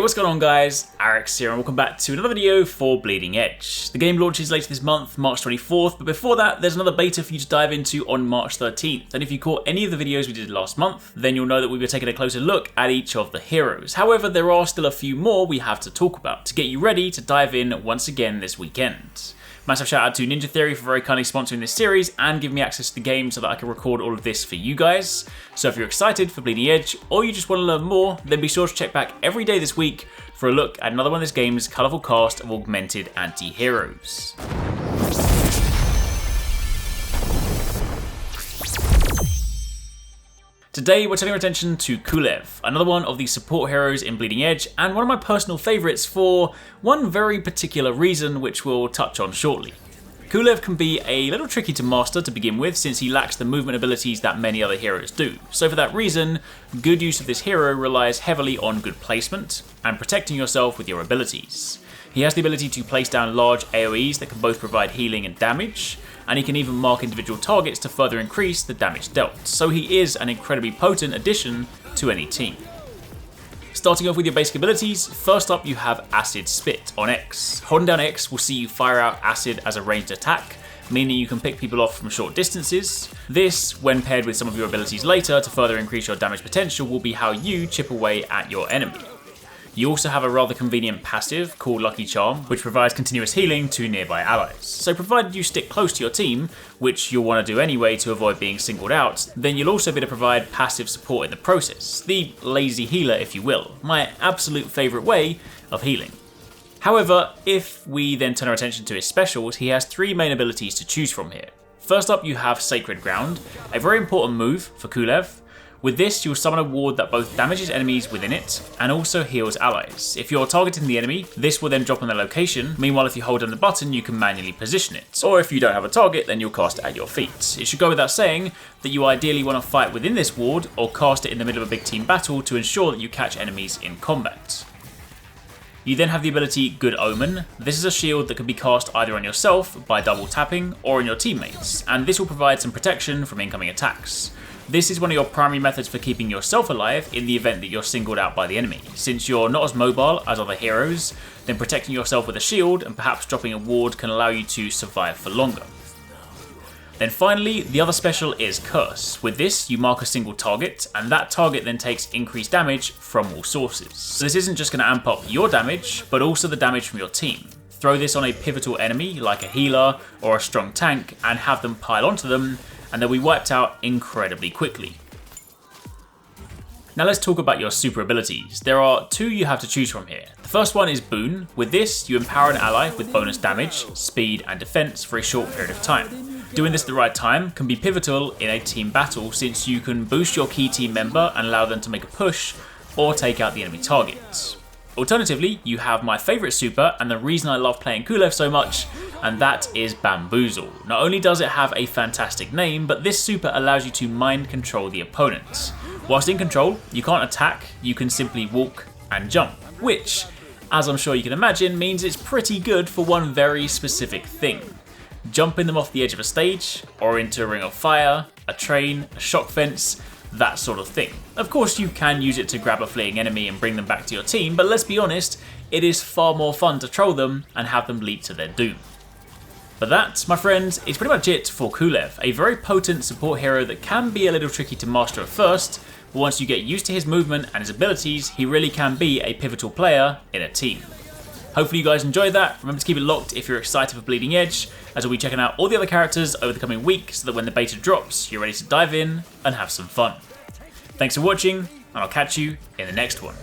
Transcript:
Yo, what's going on guys? Arekkz here and welcome back to another video for Bleeding Edge. The game launches later this month, March 24th, but before that there's another beta for you to dive into on March 13th. And if you caught any of the videos we did last month, then you'll know that we were taking a closer look at each of the heroes. However, there are still a few more we have to talk about to get you ready to dive in once again this weekend. Massive shout out to Ninja Theory for very kindly sponsoring this series and giving me access to the game so that I can record all of this for you guys. So if you're excited for Bleeding Edge or you just want to learn more, then be sure to check back every day this week for a look at another one of this game's colourful cast of augmented anti-heroes. Today we're turning our attention to Kulev, another one of the support heroes in Bleeding Edge and one of my personal favourites for one very particular reason which we'll touch on shortly. Kulev can be a little tricky to master to begin with since he lacks the movement abilities that many other heroes do, so for that reason, good use of this hero relies heavily on good placement and protecting yourself with your abilities. He has the ability to place down large AoEs that can both provide healing and damage, and he can even mark individual targets to further increase the damage dealt, so he is an incredibly potent addition to any team. Starting off with your basic abilities, first up you have Acid Spit on X. Holding down X will see you fire out acid as a ranged attack, meaning you can pick people off from short distances. This, when paired with some of your abilities later to further increase your damage potential, will be how you chip away at your enemy. You also have a rather convenient passive called Lucky Charm, which provides continuous healing to nearby allies. So provided you stick close to your team, which you'll want to do anyway to avoid being singled out, then you'll also be able to provide passive support in the process. The lazy healer, if you will. My absolute favourite way of healing. However, if we then turn our attention to his specials, he has three main abilities to choose from here. First up you have Sacred Ground, a very important move for Kulev. With this, you'll summon a ward that both damages enemies within it and also heals allies. If you're targeting the enemy, this will then drop on their location. Meanwhile, if you hold down the button, you can manually position it. Or if you don't have a target, then you'll cast it at your feet. It should go without saying that you ideally want to fight within this ward or cast it in the middle of a big team battle to ensure that you catch enemies in combat. You then have the ability Good Omen. This is a shield that can be cast either on yourself by double tapping or on your teammates, and this will provide some protection from incoming attacks. This is one of your primary methods for keeping yourself alive in the event that you're singled out by the enemy. Since you're not as mobile as other heroes, then protecting yourself with a shield and perhaps dropping a ward can allow you to survive for longer. Then finally, the other special is Curse. With this, you mark a single target, and that target then takes increased damage from all sources. So this isn't just going to amp up your damage, but also the damage from your team. Throw this on a pivotal enemy, like a healer or a strong tank, and have them pile onto them, and they'll be wiped out incredibly quickly. Now let's talk about your super abilities. There are two you have to choose from here. The first one is Boon. With this, you empower an ally with bonus damage, speed, and defense for a short period of time. Doing this at the right time can be pivotal in a team battle since you can boost your key team member and allow them to make a push or take out the enemy targets. Alternatively, you have my favourite super and the reason I love playing Kulev so much, and that is Bamboozle. Not only does it have a fantastic name, but this super allows you to mind control the opponent. Whilst in control, you can't attack, you can simply walk and jump, which, as I'm sure you can imagine, means it's pretty good for one very specific thing. Jumping them off the edge of a stage, or into a ring of fire, a train, a shock fence, that sort of thing. Of course you can use it to grab a fleeing enemy and bring them back to your team, but let's be honest, it is far more fun to troll them and have them leap to their doom. But that, my friends, is pretty much it for Kulev, a very potent support hero that can be a little tricky to master at first, but once you get used to his movement and his abilities, he really can be a pivotal player in a team. Hopefully you guys enjoyed that. Remember to keep it locked if you're excited for Bleeding Edge, as we'll be checking out all the other characters over the coming week so that when the beta drops, you're ready to dive in and have some fun. Thanks for watching, and I'll catch you in the next one.